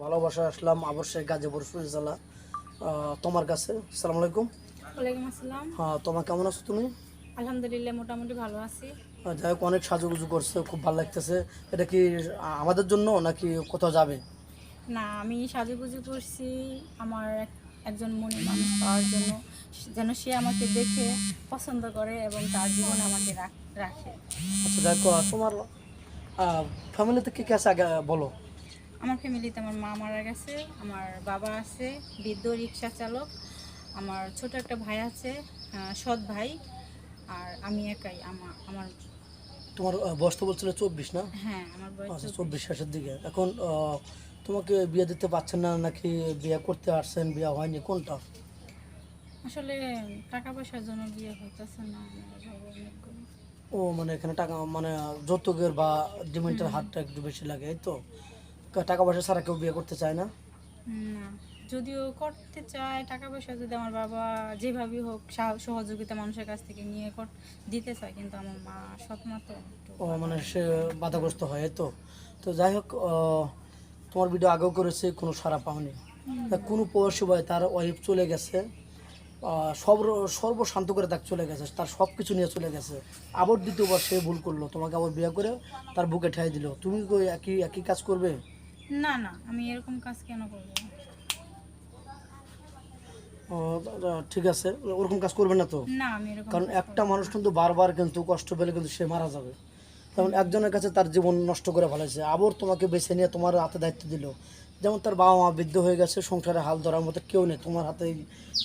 ভালোবাসা আসলাম অবশ্যই গাজীপুর জেলা তোমার কাছে। আসসালামু আলাইকুম। ওয়ালাইকুম আসসালাম। হ্যাঁ, তোমার কেমন আছো তুমি? আলহামদুলিল্লাহ মোটামুটি ভালো আছি। যাই হোক, অনেক সাজুগুজু করছে, খুব ভালো লাগতেছে। এটা কি আমাদের জন্য নাকি কোথাও যাবে? না, আমি সাজুগুজু করছি আমার একজন মনের মানুষ পাওয়ার জন্য, যেন সে আমাকে দেখে পছন্দ করে এবং তার জীবনে আমাকে রাখে। আচ্ছা দেখো, তোমার ফ্যামিলিতে কি কে আছে আগে বলো। আমার ফ্যামিলিতে আমার মা মারা গেছে, আমার বাবা আছে বৃদ্ধ রিক্সা চালক, আমার ছোট একটা ভাই আছে, সৎ ভাই, আর আমি একাই। আমার তোমার বয়স তো বলছিলে 24 না? হ্যাঁ, আমার বয়স আচ্ছা, 24। 24 শেষের দিকে। এখন তোমাকে বিয়ে দিতে পারছেন না নাকি বিয়ে করতে আসছেন, বিয়ে হয়নি, কোনটা? আসলে টাকা পয়সার জন্য বিয়ে হইতেছে না, আমার বাবা অনেক গরিব। ও মানে এখানে টাকা মানে যৌতুকের বা ডিমান্ডের হুম। হারটা একটু বেশি লাগে, এই তো। টাকা পয়সা ছাড়া কেউ বিয়ে করতে চায় না। না, যদিও করতে চায়, টাকা পয়সা যদি আমার বাবা যেভাবেই হোক সহযোগিতা মানুষের কাছ থেকে নিয়ে দিতে চায়, কিন্তু আমার মা সৎ মা তো একটু ও বাধা মানে দেয়। সে বাধাগ্রস্ত হয়, এই তো। তো যাই হোক, তোমার ভিডিও আগেও করেছে, কোনো সাড়া পাওনি। তা কোনো প্রবাসী ভাই তার ওয়াইফ চলে গেছে, সর্বশান্ত করে তাকে চলে গেছে, তার সব কিছু নিয়ে চলে গেছে। আবার দ্বিতীয়বার সে ভুল করলো, তোমাকে আবার বিয়ে করে তার বুকে ঠাই দিল। তুমি কি ওই একই একই কাজ করবে? না না, আমি এরকম কাজ কেন করবো? ঠিক আছে, ওরকম কাজ করবে না তো। না, আমি এরকম কারণ কাজ একটা করবো মানুষ না। কিন্তু বারবার কিন্তু কষ্ট পেলে কিন্তু সে মারা যাবে। যেমন একজনের কাছে তার জীবন নষ্ট করে ফেলেছে, আবার তোমাকে বেছে নিয়ে তোমার হাতে দায়িত্ব দিল। যেমন তার বাবা মা বৃদ্ধ হয়ে গেছে, সংসারে হাল ধরার মতো কেউ নেই, তোমার হাতে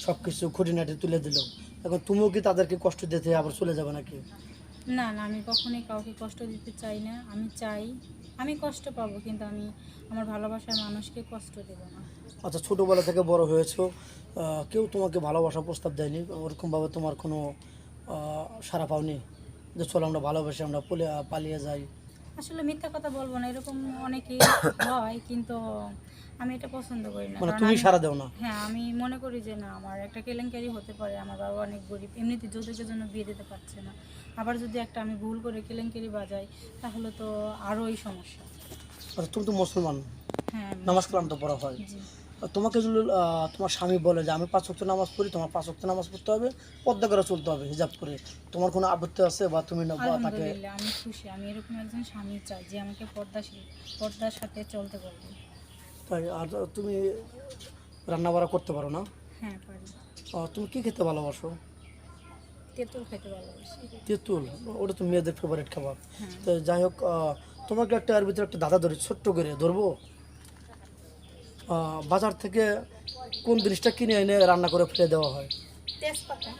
সব কিছু খুঁটিনাটি তুলে দিল। এখন তুমিও কি তাদেরকে কষ্ট দিতে আবার চলে যাবে নাকি? না না, আমি কখনোই কাউকে কষ্ট দিতে চাই না। আমি চাই আমি কষ্ট পাবো, কিন্তু আমি আমার ভালোবাসার মানুষকে কষ্ট দেব না। আচ্ছা, ছোটোবেলা থেকে বড় হয়েছো, কেউ তোমাকে ভালোবাসা প্রস্তাব দেয়নি ওরকমভাবে? তোমার কোনো সাড়া পাওনি যে চলো আমরা ভালোবাসি, আমরা পালিয়ে যাই? আসলে মিথ্যা কথা বলবো না, এরকম অনেকেই হয়, কিন্তু আমি এটা পছন্দ করি না। মানে কারণ তুমি আমি, সাড়া দাও না? হ্যাঁ, আমি মনে করি যে না, আমার একটা কেলেঙ্কারি হতে পারে। আমার বাবা অনেক গরিব, এমনিতে যৌতুকের জন্য বিয়ে দিতে পারছে না। আবার যদি একটা আমি ভুল করে কেলেঙ্কারি বাজাই, তাহলে তো আরোই সমস্যা। আচ্ছা, তুমি তো মুসলমান, হ্যাঁ, নামাজ কালাম তো পড়া হয়। জি। তোমাকে যদি তোমার স্বামী বলে যে আমি 5 ওয়াক্ত নামাজ পড়ি, তোমার 5 ওয়াক্ত নামাজ পড়তে হবে, পর্দা করে চলতে হবে, হিজাব করে, তোমার কোনো আপত্তি আছে? বা তুমি বা তাকে? আলহামদুলিল্লাহ, আমি খুশি। আমি এরকম একজন স্বামী চাই যে আমাকে পর্দার সাথে চলতে বলবে। তাই? আর তুমি রান্না বাড়া করতে পারো না? হ্যাঁ, পারি। তুমি কি খেতে ভালোবাসো? তেঁতুল খেতে ভালোবাসি। তেঁতুল? ওটা তো মেয়েদের ফেভারিট খাবার। হ্যাঁ। তো যাই হোক, তোমাকে একটা এর ভিতরে একটা দাদা ধরি, ছোট্ট করে ধরবো। বাজার থেকে কোন জিনিসটা কিনে এনে রান্না করে ফেলে দেওয়া হয়? তেজপাতা।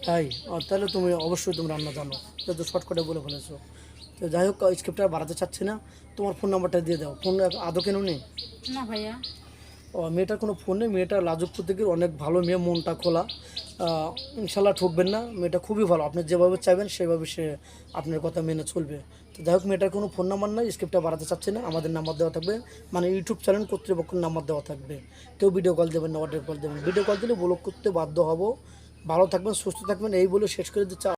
তাই? তাহলে তুমি অবশ্যই তুমি রান্না জানো, যেহেতু শর্টকাটে বলে ফেলেছো। তো যাই হোক, স্ক্রিপ্টটা বাড়াতে চাচ্ছি না, তোমার ফোন নাম্বারটা দিয়ে দাও। ফোন আদৌ কেন নেই? না ভাইয়া। মেয়েটার কোনো ফোন নেই, মেয়েটা লাজুক প্রকৃতির, অনেক ভালো মেয়ে, মনটা খোলা। ইনশাল্লাহ ঠকবেন না, মেয়েটা খুবই ভালো, আপনি যেভাবে চাইবেন সেভাবে সে আপনার কথা মেনে চলবে। তো যাই হোক, মেয়েটার কোনো ফোন নাম্বার নাই, স্ক্রিপ্টটা বাড়াতে চাচ্ছি না, আমাদের নাম্বার দেওয়া থাকবে, মানে ইউটিউব চ্যানেল কর্তৃপক্ষের নাম্বার দেওয়া থাকবে। কেউ ভিডিও কল দেবেন না, অডিও কল দেবেন। ভিডিও কল দিলে ব্লক করতে বাধ্য হব। ভালো থাকবেন, সুস্থ থাকবেন, এই বলে শেষ করে দিচ্ছে।